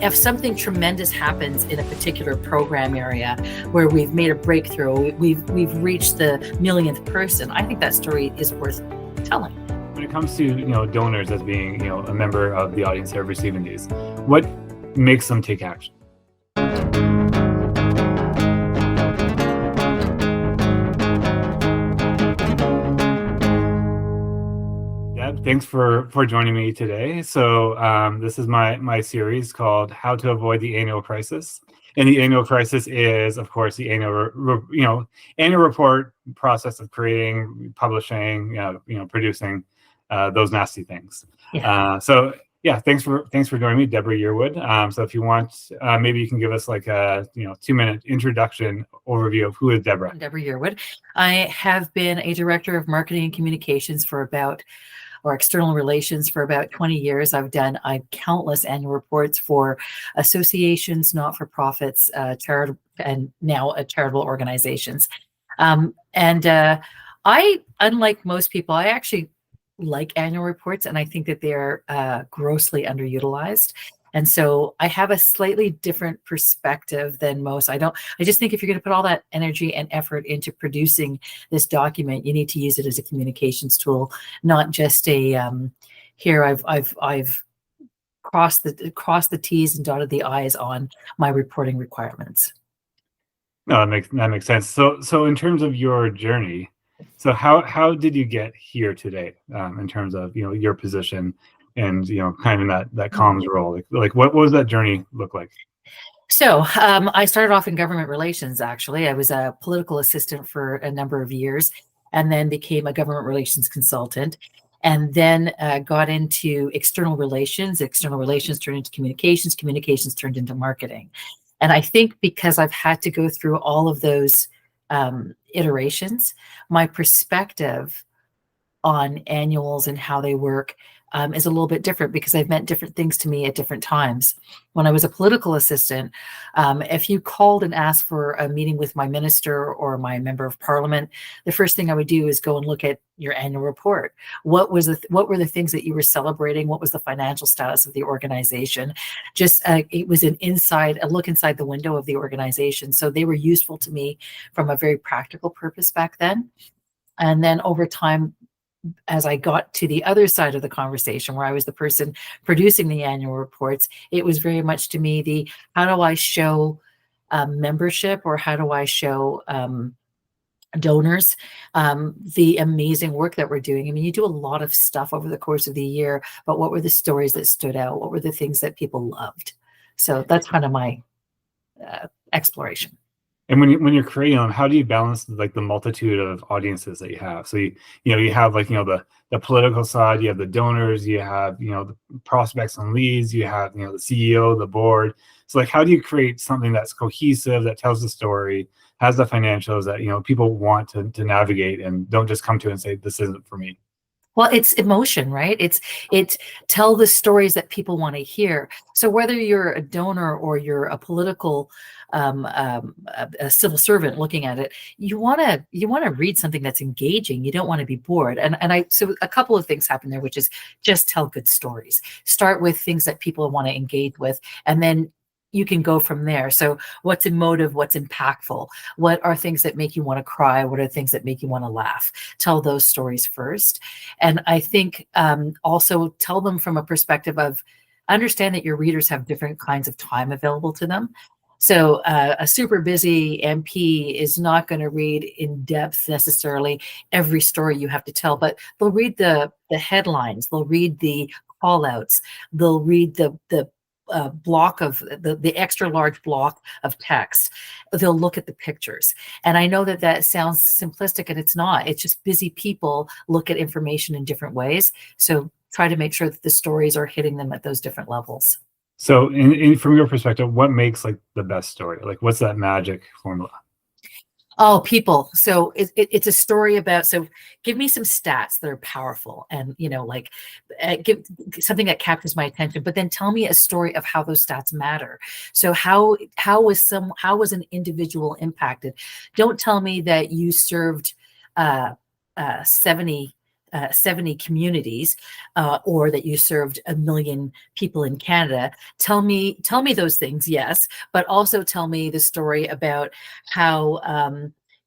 if something tremendous happens in a particular program area where we've made a breakthrough, we've reached the millionth person, I think that story is worth telling. When it comes to donors as being a member of the audience that are receiving these, what makes them take action? Thanks for joining me today. So this is my series called How to Avoid the Annual Crisis. And the annual crisis is, of course, the annual report process of creating, publishing, producing those nasty things. Yeah. Thanks for joining me, Debra Yearwood. So if you want, maybe you can give us like a 2-minute introduction overview of who is Debra. I'm Debra Yearwood. I have been a director of marketing and communications or external relations for about 20 years. I've done countless annual reports for associations, not-for-profits, and now charitable organizations. I, unlike most people, I actually like annual reports, and I think that they're grossly underutilized. And so I have a slightly different perspective than most. I just think if you're going to put all that energy and effort into producing this document, you need to use it as a communications tool, not just a here I've crossed the T's and dotted the I's on my reporting requirements. No, that makes sense. So in terms of your journey, so how did you get here today, in terms of your position and kind of in that comms role? Like what was that journey look like? So I started off in government relations. Actually, I was a political assistant for a number of years, and then became a government relations consultant, and then got into external relations. External relations turned into communications. Communications turned into marketing. And I think because I've had to go through all of those iterations, my perspective on annuals and how they work is a little bit different, because they've meant different things to me at different times. When I was a political assistant, if you called and asked for a meeting with my minister or my member of parliament, the first thing I would do is go and look at your annual report. What were the things that you were celebrating? What was the financial status of the organization? Just it was a look inside the window of the organization. So they were useful to me from a very practical purpose back then. And then over time, as I got to the other side of the conversation, where I was the person producing the annual reports, it was very much to me how do I show membership, or how do I show donors the amazing work that we're doing? I mean, you do a lot of stuff over the course of the year, but what were the stories that stood out? What were the things that people loved? So that's kind of my exploration. And when you're creating them, how do you balance like the multitude of audiences that you have? So you have like the political side, you have the donors, you have the prospects and leads, you have the CEO, the board. So like, how do you create something that's cohesive, that tells the story, has the financials that people want to navigate, and don't just come to and say, this isn't for me? Well, it's emotion, right? It's tell the stories that people want to hear. So whether you're a donor or you're a political a civil servant looking at it, you want to read something that's engaging. You don't want to be bored. So a couple of things happen there, which is just tell good stories. Start with things that people want to engage with, and then you can go from there. So what's emotive, what's impactful, what are things that make you want to cry, what are things that make you want to laugh? Tell those stories first. And I think also tell them from a perspective of understand that your readers have different kinds of time available to them. So a super busy MP is not going to read in depth necessarily every story you have to tell, but they'll read the headlines, they'll read the call outs, they'll read the block of the extra large block of text. They'll look at the pictures. And I know that sounds simplistic, and it's not. It's just busy people look at information in different ways. So try to make sure that the stories are hitting them at those different levels. So from your perspective, what makes like the best story? Like, what's that magic formula? Oh, people. So it's a story about, so give me some stats that are powerful, and, give something that captures my attention, but then tell me a story of how those stats matter. So how was an individual impacted? Don't tell me that you served 70 70 communities, or that you served 1 million people in Canada. Tell me those things, yes, but also tell me the story about how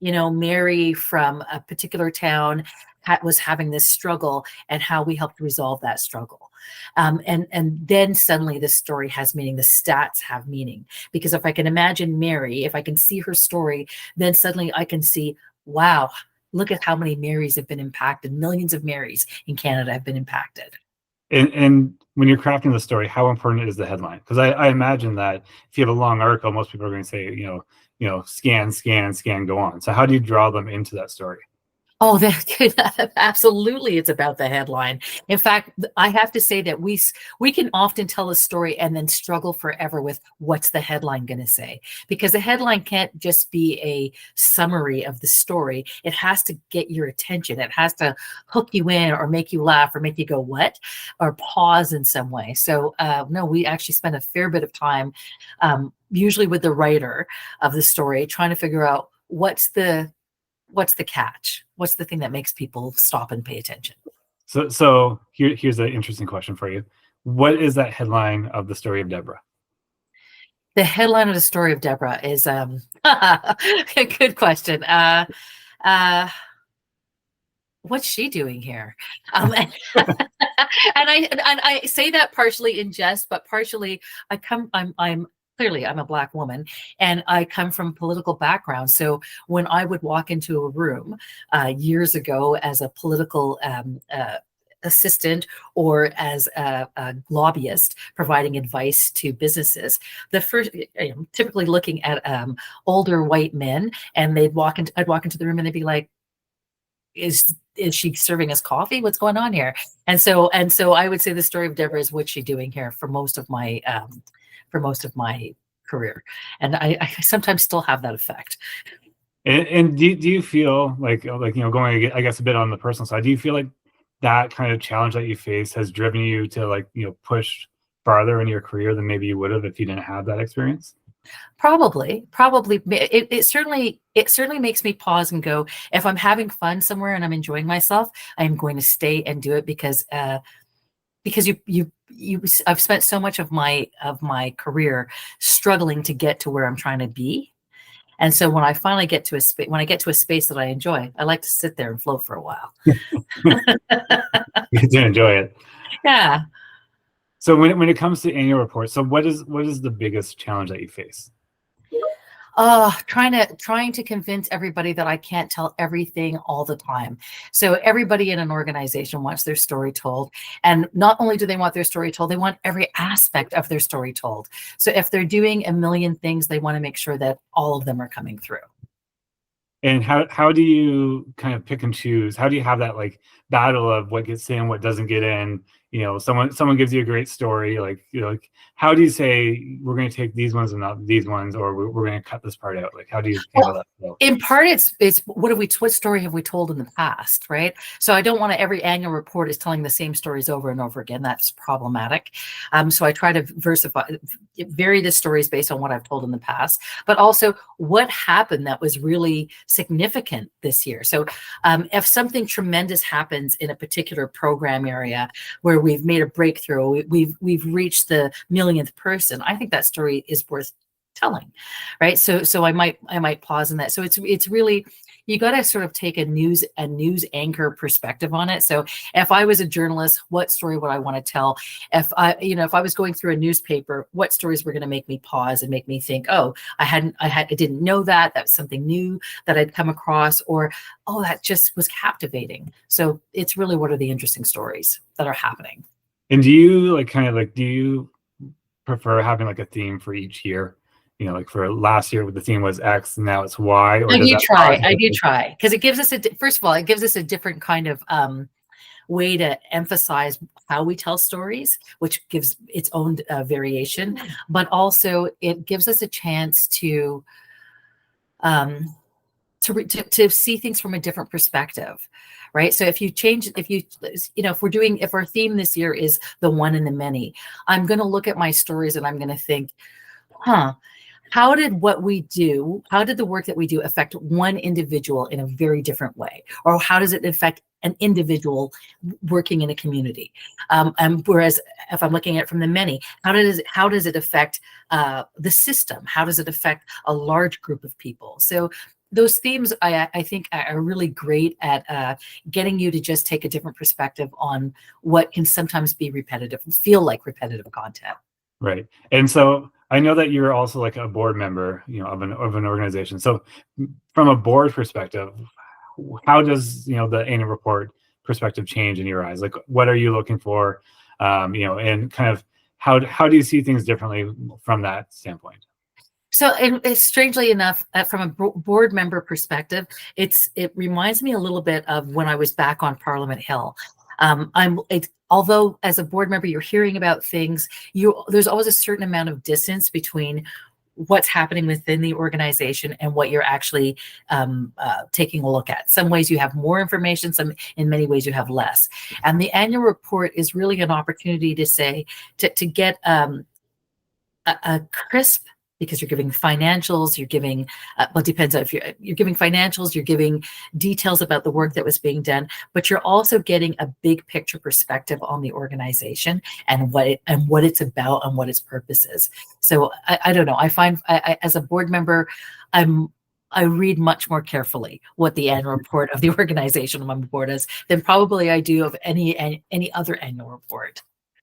Mary from a particular town was having this struggle, and how we helped resolve that struggle. And then suddenly this story has meaning. The stats have meaning, because if I can imagine Mary, if I can see her story, then suddenly I can see, wow, look at how many Marys have been impacted. Millions of Marys in Canada have been impacted. And when you're crafting the story, how important is the headline? Because I imagine that if you have a long article, most people are going to say, scan, scan, scan, go on. So how do you draw them into that story? Oh, that absolutely, it's about the headline. In fact, I have to say that we can often tell a story and then struggle forever with what's the headline going to say, because the headline can't just be a summary of the story. It has to get your attention. It has to hook you in, or make you laugh, or make you go, what, or pause in some way. So no, we actually spend a fair bit of time, usually with the writer of the story, trying to figure out what's the catch? What's the thing that makes people stop and pay attention? So here's an interesting question for you. What is that headline of the story of Debra? The headline of the story of Debra is a good question. What's she doing here? And I say that partially in jest, but partially I'm clearly I'm a Black woman, and I come from a political background. So when I would walk into a room years ago as a political assistant, or as a lobbyist providing advice to businesses, the first, typically looking at older white men, and I'd walk into the room and they'd be like, is she serving us coffee? What's going on here? And so I would say the story of Debra is what's she doing here for most of my career. And I sometimes still have that effect. And do you feel like going, I guess, a bit on the personal side, do you feel like that kind of challenge that you face has driven you to push farther in your career than maybe you would have if you didn't have that experience? Probably. It certainly makes me pause and go, if I'm having fun somewhere and I'm enjoying myself, I'm going to stay and do it, because I've spent so much of my career struggling to get to where I'm trying to be. And so when I finally get to a space that I enjoy, I like to sit there and float for a while. You do enjoy it. Yeah. So when it comes to annual reports, so what is the biggest challenge that you face? Trying to convince everybody that I can't tell everything all the time. So everybody in an organization wants their story told. And not only do they want their story told, they want every aspect of their story told. So if they're doing 1 million things, they want to make sure that all of them are coming through. And how do you kind of pick and choose? How do you have that battle of what gets in, what doesn't get in? Someone gives you a great story, how do you say we're going to take these ones and not these ones, or we're going to cut this part out? How do you handle that? In part, it's what story have we told in the past, right? So I don't want every annual report is telling the same stories over and over again. That's problematic. So I try to vary the stories based on what I've told in the past, but also what happened that was really significant this year. So if something tremendous happens in a particular program area where we've made a breakthrough, we've reached the millionth person, I think that story is worth telling, right? So I might pause in that. So it's really, you got to sort of take a news anchor perspective on it. So if I was a journalist, what story would I want to tell? If I was going through a newspaper, what stories were going to make me pause and make me think, oh, I didn't know that's something new that I'd come across, or, oh, that just was captivating. So it's really, what are the interesting stories that are happening? And do you do you prefer having a theme for each year? For last year, the theme was X, and now it's Y. Or I do try, because it gives us first of all, it gives us a different kind of way to emphasize how we tell stories, which gives its own variation, but also it gives us a chance to see things from a different perspective, right? So if our theme this year is the one and the many, I'm going to look at my stories and I'm going to think, how did the work that we do affect one individual in a very different way? Or how does it affect an individual working in a community. And whereas if I'm looking at it from the many, how does it affect the system? How does it affect a large group of people? So those themes, I think, are really great at getting you to just take a different perspective on what can sometimes be repetitive, feel like repetitive content. Right. And so I know that you're also like a board member, of an organization. So from a board perspective, how does, the annual report perspective change in your eyes? Like, what are you looking for? And kind of how do you see things differently from that standpoint? So, and it's strangely enough, from a board member perspective, it reminds me a little bit of when I was back on Parliament Hill. Although as a board member you're hearing about things, there's always a certain amount of distance between what's happening within the organization and what you're actually taking a look at. Some ways you have more information, in many ways you have less. And the annual report is really an opportunity to get a crisp, because you're giving financials, you're giving, well, it depends if you're giving financials, you're giving details about the work that was being done, but you're also getting a big picture perspective on the organization and what it's about and what its purpose is. So I don't know, I find as a board member, I read much more carefully what the annual report of the organization I'm on board is than probably I do of any other annual report.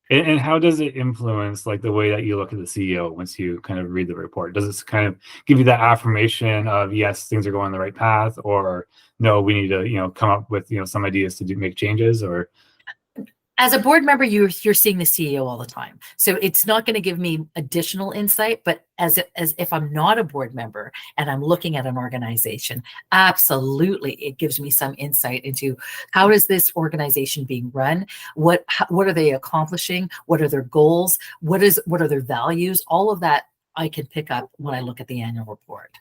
And how does it influence like the way that you look at the CEO once you kind of read the report? Does it kind of give you that affirmation of yes, things are going the right path, or no, we need to come up with some ideas to make changes? Or as a board member, you're seeing the CEO all the time, so it's not going to give me additional insight. But as if I'm not a board member and I'm looking at an organization, absolutely, it gives me some insight into how is this organization being run, what are they accomplishing, what are their goals, what are their values. All of that I can pick up when I look at the annual report.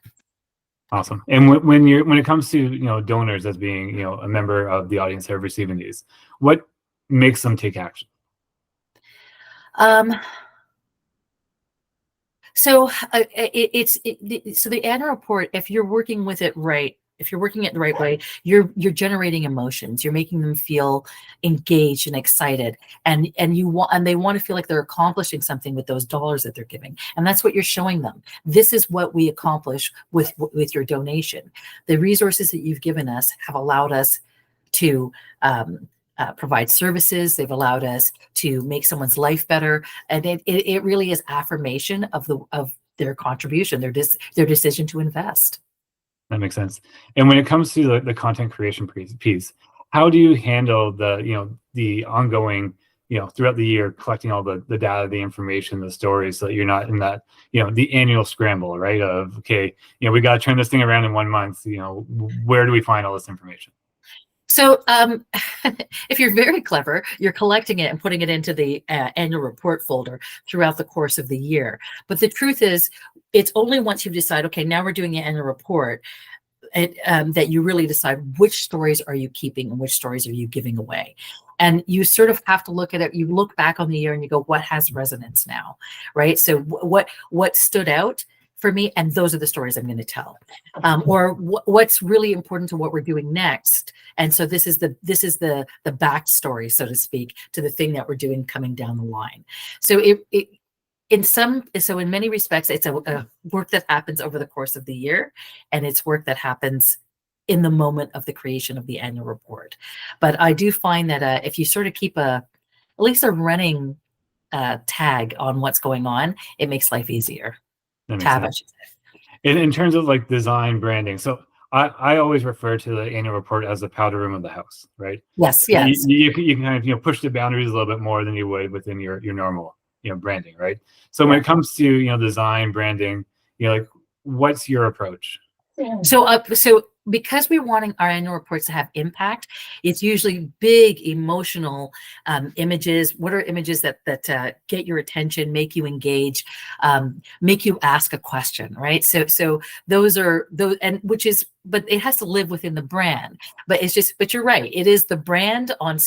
Awesome. And when it comes to donors as being a member of the audience that are receiving these, what makes them take action? So the annual report, if you're working with it right, if you're working it the right way, you're generating emotions. You're making them feel engaged and excited, and they want to feel like they're accomplishing something with those dollars that they're giving. And that's what you're showing them. This is what we accomplish with your donation. The resources that you've given us have allowed us to provide services. They've allowed us to make someone's life better, and it really is affirmation of their contribution, their decision to invest. That makes sense. And when it comes to the content creation piece, how do you handle the ongoing throughout the year collecting all the data, the information, the stories, so that you're not in that the annual scramble, right? Of okay, we got to turn this thing around in 1 month. Where do we find all this information? So if you're very clever, you're collecting it and putting it into the annual report folder throughout the course of the year. But the truth is, it's only once you decide, okay, now we're doing an annual report, that you really decide which stories are you keeping and which stories are you giving away. And you sort of have to look at it. You look back on the year and you go, what has resonance now, right? So what stood out for me, and those are the stories I'm going to tell, or what's really important to what we're doing next. And so this is the backstory, so to speak, to the thing that we're doing coming down the line. So in many respects, it's a work that happens over the course of the year, and it's work that happens in the moment of the creation of the annual report. But I do find that if you sort of keep at least a running tag on what's going on, it makes life easier. That makes sense. In terms of like design branding, so I always refer to the annual report as the powder room of the house, right? Yes. You can kind of push the boundaries a little bit more than you would within your normal branding, right? So when it comes to design branding, like what's your approach? So because we're wanting our annual reports to have impact, it's usually big emotional images. What are images that get your attention, make you engage, make you ask a question, right? So those are those, and but it has to live within the brand. But you're right. It is the brand on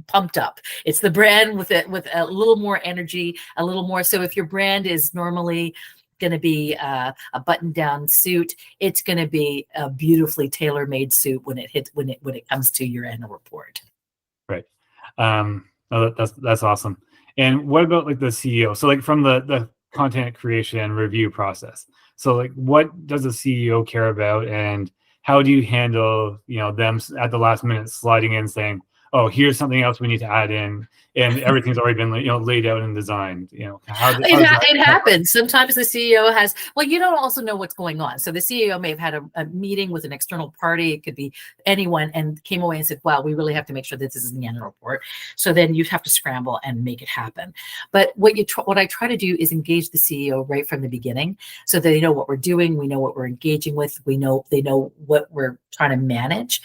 pumped up. It's the brand with a little more energy, a little more. So if your brand is normally going to be a button-down suit. It's going to be a beautifully tailor-made suit when it comes to your annual report. Right. No, that's awesome. And what about like the CEO? So like from the content creation review process. So like what does the CEO care about, and how do you handle, them at the last minute sliding in saying, oh, here's something else we need to add in, and everything's already been laid out and designed. How does that It happens. Sometimes the CEO has, well, you don't also know what's going on. So the CEO may have had a meeting with an external party. It could be anyone, and came away and said, well, we really have to make sure that this is in the annual report. So then you have to scramble and make it happen. But what I try to do is engage the CEO right from the beginning, so they know what we're doing. We know what we're engaging with. They know what we're trying to manage.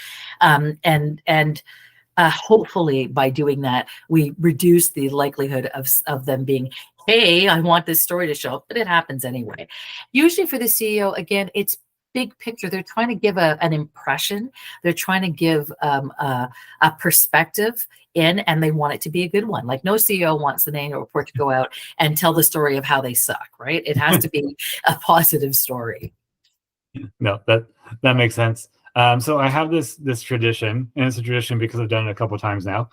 Hopefully by doing that, we reduce the likelihood of them being, hey, I want this story to show up, but it happens anyway. Usually for the CEO, again, it's big picture. They're trying to give an impression. They're trying to give a perspective and they want it to be a good one. Like no CEO wants the annual report to go out and tell the story of how they suck, right? It has to be a positive story. No, that makes sense. So I have this tradition, and it's a tradition because I've done it a couple of times now.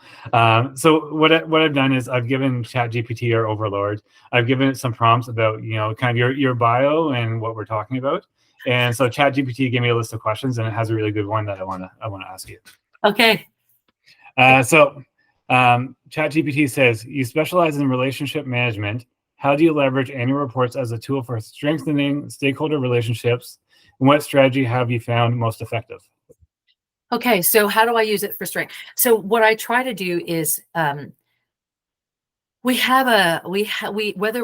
So what I've done is I've given ChatGPT, our overlord, I've given it some prompts about kind of your bio and what we're talking about. And so ChatGPT gave me a list of questions, and it has a really good one that I want to ask you. Okay. So ChatGPT says, you specialize in relationship management. How do you leverage annual reports as a tool for strengthening stakeholder relationships? And what strategy have you found most effective? Okay, so how do I use it for strength? So what I try to do is whether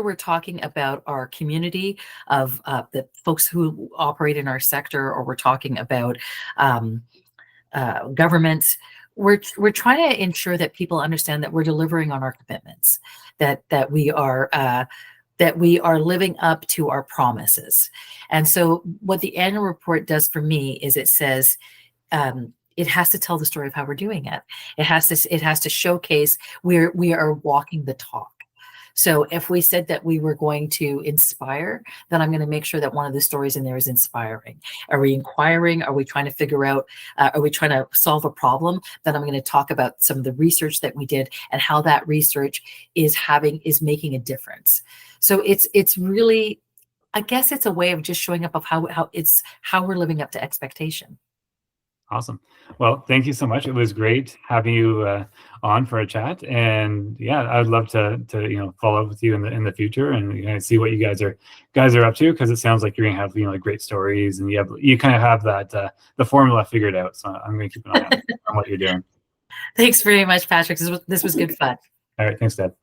we're talking about our community of the folks who operate in our sector, or we're talking about governments, we're trying to ensure that people understand that we're delivering on our commitments, that we are living up to our promises. And so what the annual report does for me is it says it has to tell the story of how we're doing it. It has to showcase we are walking the talk. So if we said that we were going to inspire, then I'm going to make sure that one of the stories in there is inspiring. Are we inquiring? Are we trying to figure out, are we trying to solve a problem? Then I'm going to talk about some of the research that we did and how that research is making a difference. So it's really, I guess it's a way of just showing up of how we're living up to expectation. Awesome. Well, thank you so much. It was great having you on for a chat, and yeah, I'd love to follow up with you in the future and see what you guys are up to, because it sounds like you're gonna have like great stories, and you kind of have that the formula figured out. So I'm gonna keep an eye on what you're doing. Thanks very much, Patrick. This was good fun. All right, thanks, Deb.